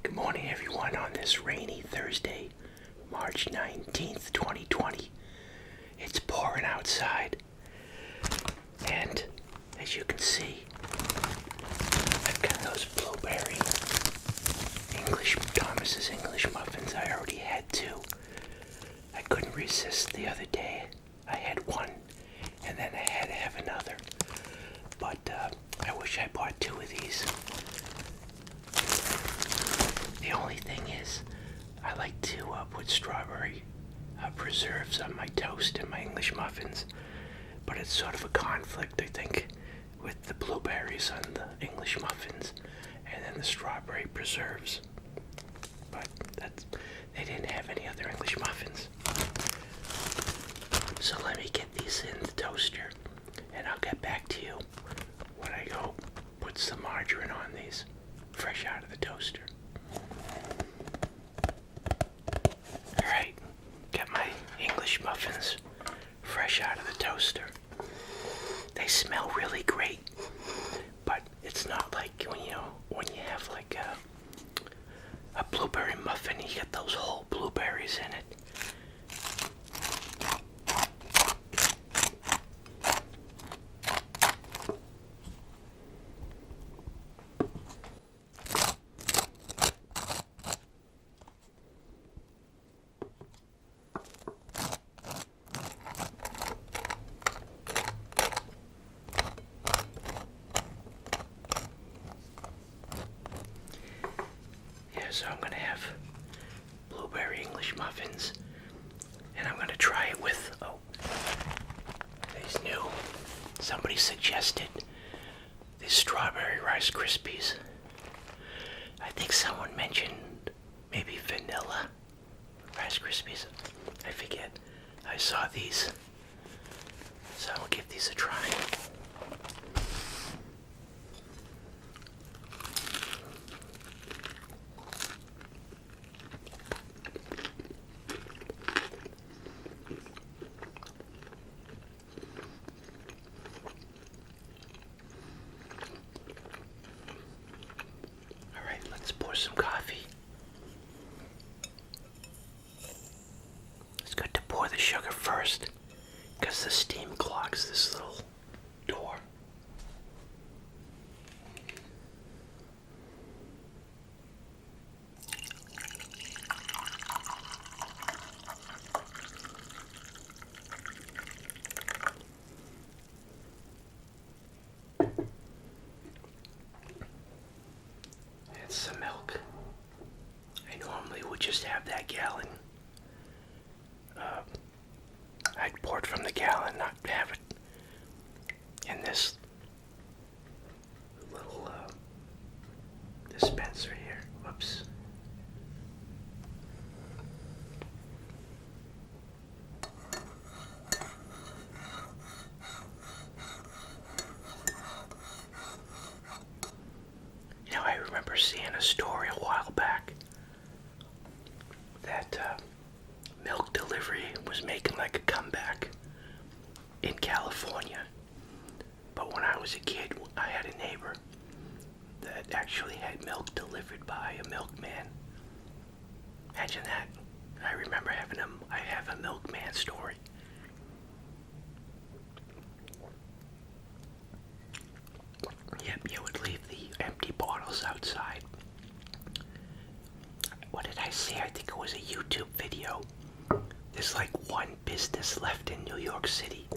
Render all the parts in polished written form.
Good morning, everyone, on this rainy Thursday, March 19th, 2020. It's pouring outside, and as you can see, I've got those blueberry Thomas's English muffins. I already had two. I couldn't resist the other day. I had one, and then I had to have another. But I wish I bought two of these. The only thing is, I like to put strawberry preserves on my toast and my English muffins. But it's sort of a conflict, I think, with the blueberries on the English muffins and then the strawberry preserves. But they didn't have any other English muffins. So let me get these in the toaster, and I'll get back to you when I go put some margarine on these, fresh out of the toaster. Alright, got my English muffins fresh out of the toaster. They smell really great, but it's not like when you have like a blueberry muffin, you get those whole blueberries in it. So I'm going to have blueberry English muffins, and I'm going to try it with, these new, somebody suggested these strawberry Rice Krispies. I think someone mentioned maybe vanilla Rice Krispies. I forget. I saw these, so I'll give these a try. Let's pour some coffee. It's good to pour the sugar first, because the steam clogs this little door. Some milk. I normally would just have that gallon. I'd pour it from the gallon, not have it in this little dispenser here. Whoops. I remember seeing a story a while back that milk delivery was making like a comeback in California. But when I was a kid, I had a neighbor that actually had milk delivered by a milkman. Imagine that. I remember I have a milkman story. Yep, you would leave the empty bottles outside. What did I see? I think it was a YouTube video. There's like one business left in New York City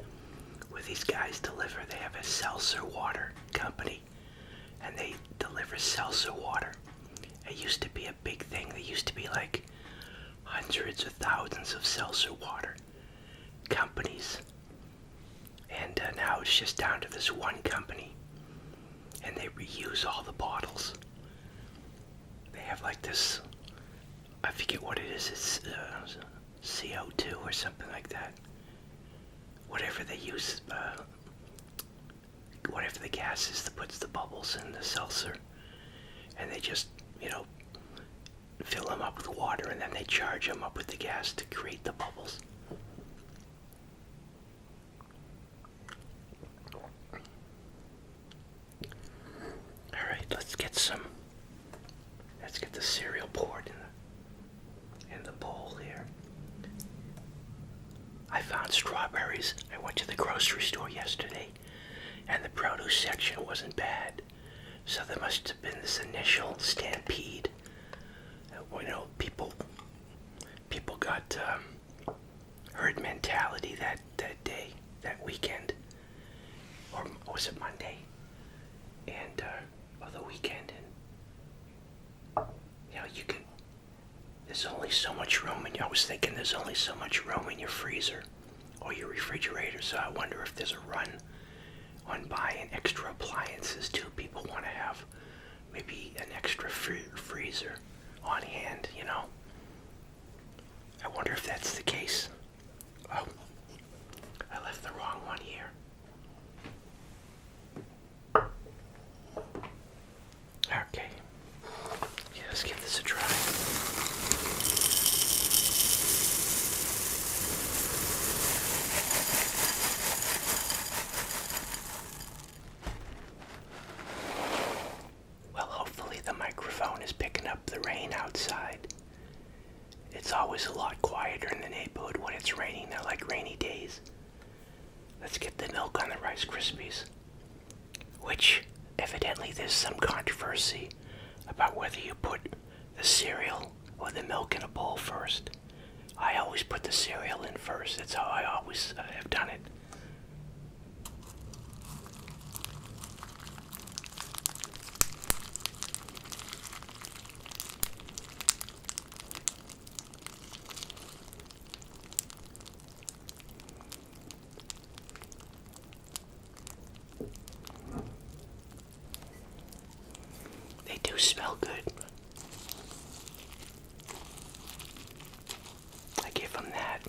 where these guys deliver. They have a seltzer water company, and they deliver seltzer water. It used to be a big thing. There used to be like hundreds of thousands of seltzer water companies, and now it's just down to this one company. And they reuse all the bottles. They have like this, I forget what it is, it's CO2 or something like that. Whatever they use, whatever the gas is that puts the bubbles in the seltzer. And they just, fill them up with water, and then they charge them up with the gas to create the bubbles. Let's get some let's get the cereal poured in the bowl here. I found strawberries. I went to the grocery store yesterday, and the produce section wasn't bad. So there must have been this initial stampede. People got herd mentality that day, that weekend, or was it Monday? And the weekend, and there's only so much room, and I was thinking there's only so much room in your freezer or your refrigerator. So I wonder if there's a run on buying extra appliances too. People want to have maybe an extra freezer on hand, I wonder if that's the case. Oh, I left the wrong one here. Okay. Yeah, let's give this a try. Well, hopefully the microphone is picking up the rain outside. It's always a lot quieter in the neighborhood when it's raining. They're like rainy days. Let's get the milk on the Rice Krispies, which evidently there's some controversy about whether you put the cereal or the milk in a bowl first. I always put the cereal in first. That's how I always have done it. They do smell good. I give them that.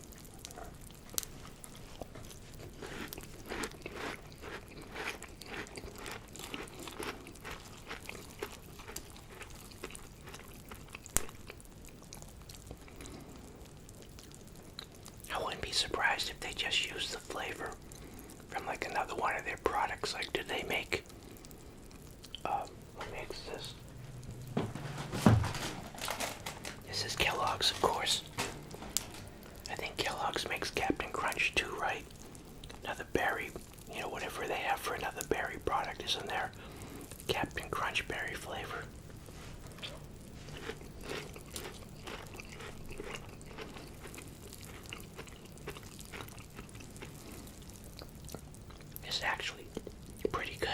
I wouldn't be surprised if they just use the flavor from like another one of their products. Like, do they make what makes this? This is Kellogg's, of course. I think Kellogg's makes Captain Crunch too, right? Another berry, whatever they have for another berry product is in there. Captain Crunch berry flavor. It's actually pretty good.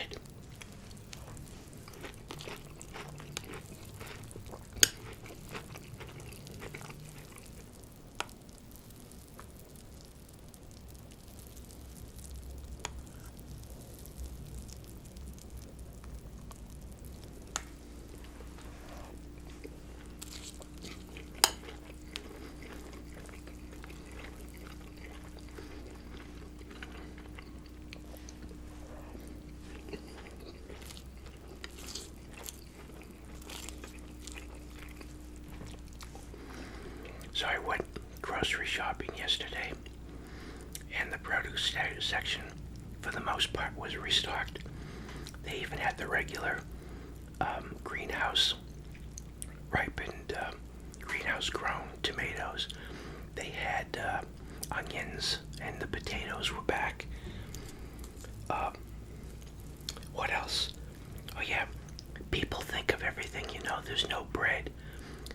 So I went grocery shopping yesterday, and the produce section, for the most part, was restocked. They even had the regular greenhouse ripened, greenhouse grown tomatoes. They had onions, and the potatoes were back. What else? Oh yeah, people think of everything, there's no bread.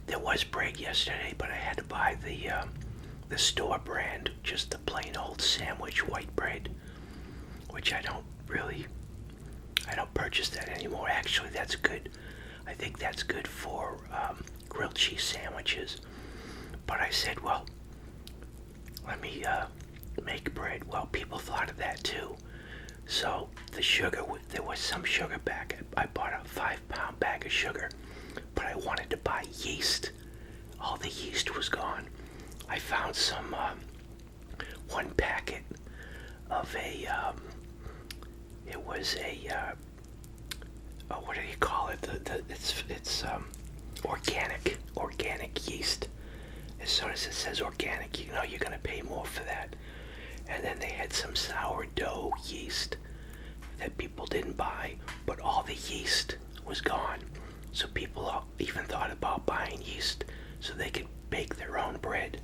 There was bread yesterday, but I had to buy the store brand, just the plain old sandwich white bread, which I don't purchase that anymore. Actually, that's good. I think that's good for grilled cheese sandwiches. But I said, well, let me make bread. Well, people thought of that too. So the sugar, there was some sugar back. I bought a 5-pound bag of sugar, but I wanted to buy yeast. All the yeast was gone. I found some, one packet of it was what do you call it? It's organic yeast. As soon as it says organic, you're gonna pay more for that. And then they had some sourdough yeast that people didn't buy, but all the yeast was gone. So people even thought about so they could bake their own bread.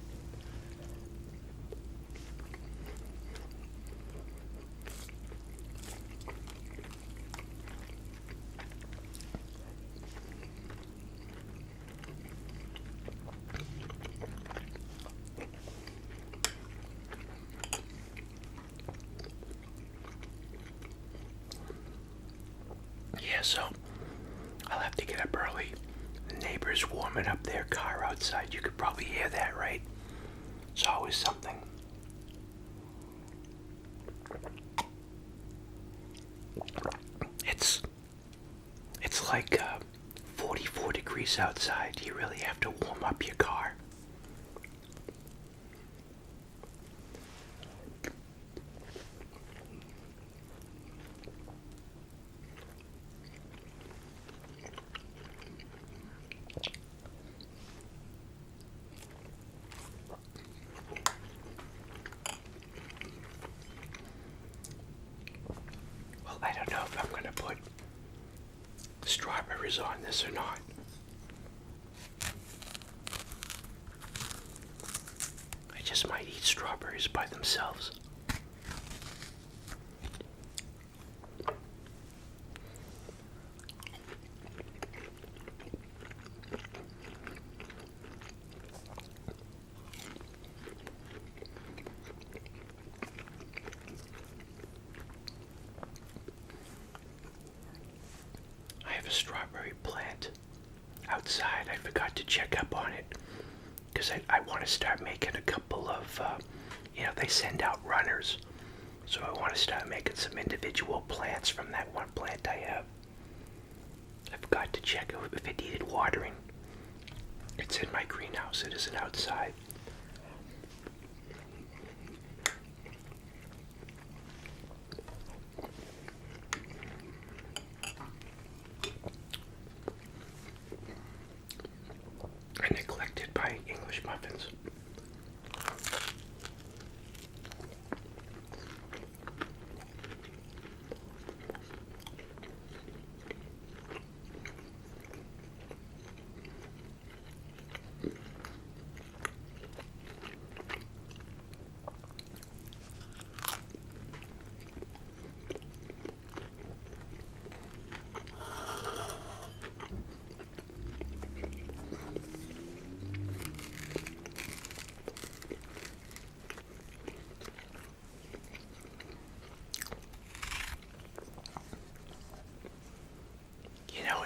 Yeah, so I'll have to get up early. The neighbors warming up their car outside. You could probably hear that, right? It's always something. It's like 44 degrees outside. You really have to warm up your car. Well, I don't know if I'm going to put strawberries on this or not. I just might eat strawberries by themselves. I have a strawberry plant outside. I forgot to check up on it because I want to start making a couple of, they send out runners. So I want to start making some individual plants from that one plant I have. I forgot to check if it needed watering. It's in my greenhouse. It isn't outside. I neglected my English muffins.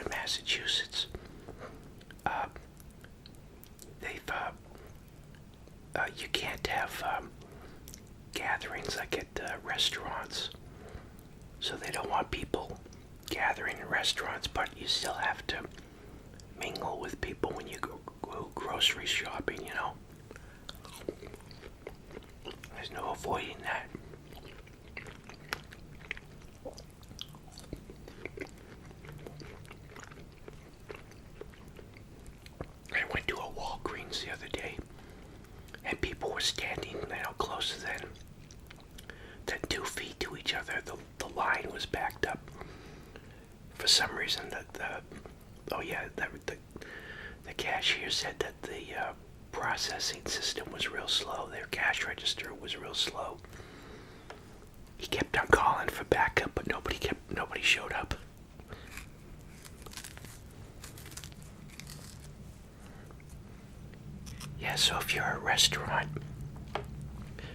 In Massachusetts, you can't have gatherings like at restaurants, so they don't want people gathering in restaurants, but you still have to mingle with people when you go grocery shopping, There's no avoiding that. I went to a Walgreens the other day, and people were standing, closer than 2 feet to each other. The line was backed up. For some reason, the cashier said that the processing system was real slow. Their cash register was real slow. He kept on calling for backup, but nobody showed up. Yeah, so if you're at a restaurant,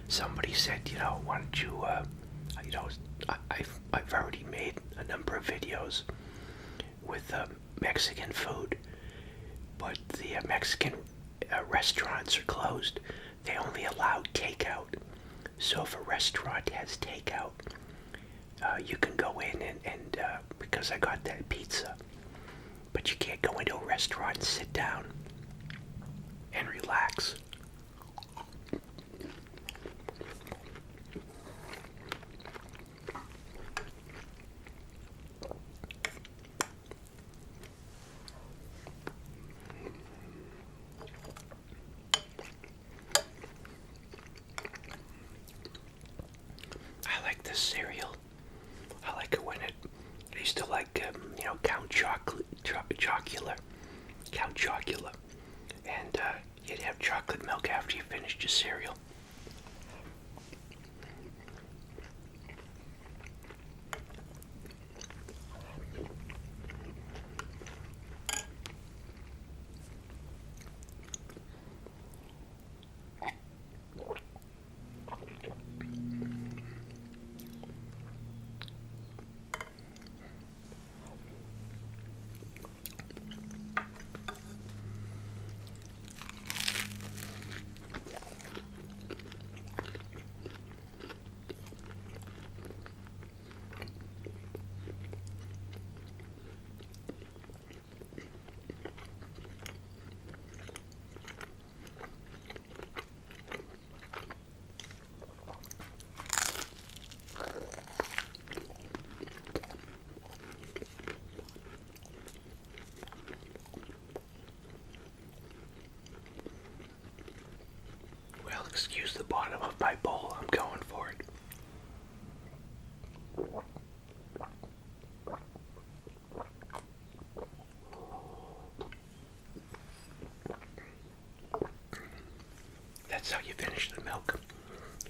somebody said, why don't you, I've already made a number of videos with Mexican food, but the Mexican restaurants are closed. They only allow takeout. So if a restaurant has takeout, you can go in and because I got that pizza, but you can't go into a restaurant and sit down and relax. I like this cereal. I like it when I used to like, Count Chocula. And you'd have chocolate milk after you finished your cereal. Excuse the bottom of my bowl, I'm going for it. That's how you finish the milk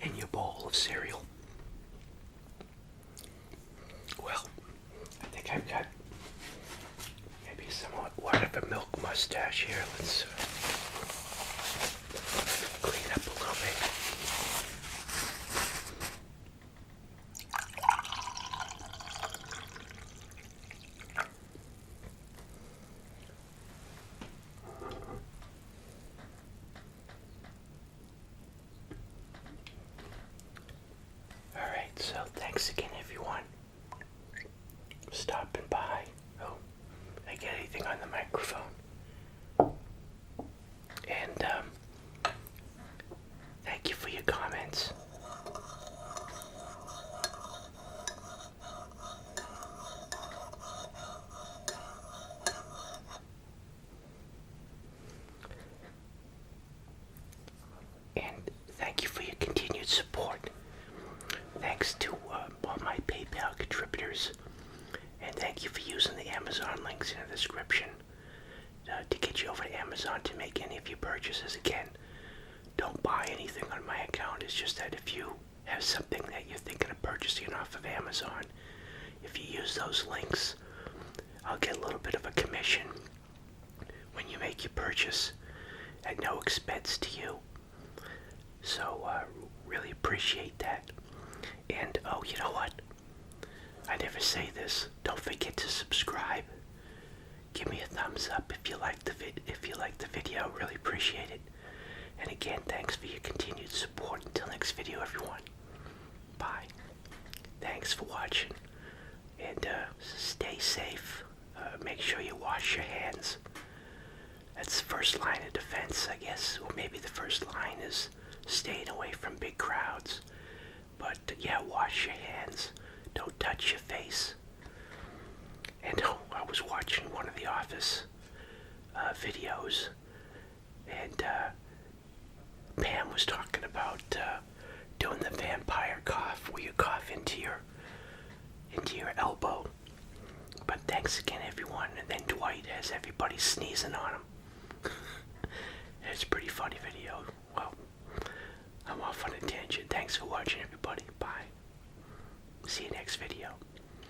in your bowl of cereal. Well, I think I've got maybe somewhat of a milk mustache here. Let's clean up a little bit. Alright, so thanks again everyone stopping by. Oh, did I get anything on the microphone? And thank you for your comments. And thank you for your continued support. Thanks to all my PayPal contributors. And thank you for using the Amazon links in the description to get you over to Amazon to make any of your purchases. Again, don't buy anything on my account. It's just that if you have something that you're thinking of purchasing off of Amazon, if you use those links, I'll get a little bit of a commission when you make your purchase at no expense to you. So really appreciate that. And oh, you know what? I never say this. Don't forget to subscribe. Give me a thumbs up if you like the video. Really appreciate it. And again, thanks for your continued support. Until next video, everyone. Bye. Thanks for watching. And stay safe. Make sure you wash your hands. That's the first line of defense, I guess. Or maybe the first line is staying away from big crowds. But yeah, wash your hands. Don't touch your face. And I was watching one of the Office videos, and Pam was talking about doing the vampire cough, where you cough into your elbow. But thanks again, everyone. And then Dwight has everybody sneezing on him. It's a pretty funny video. Well, I'm off on a tangent. Thanks for watching, everybody. Bye. See you next video.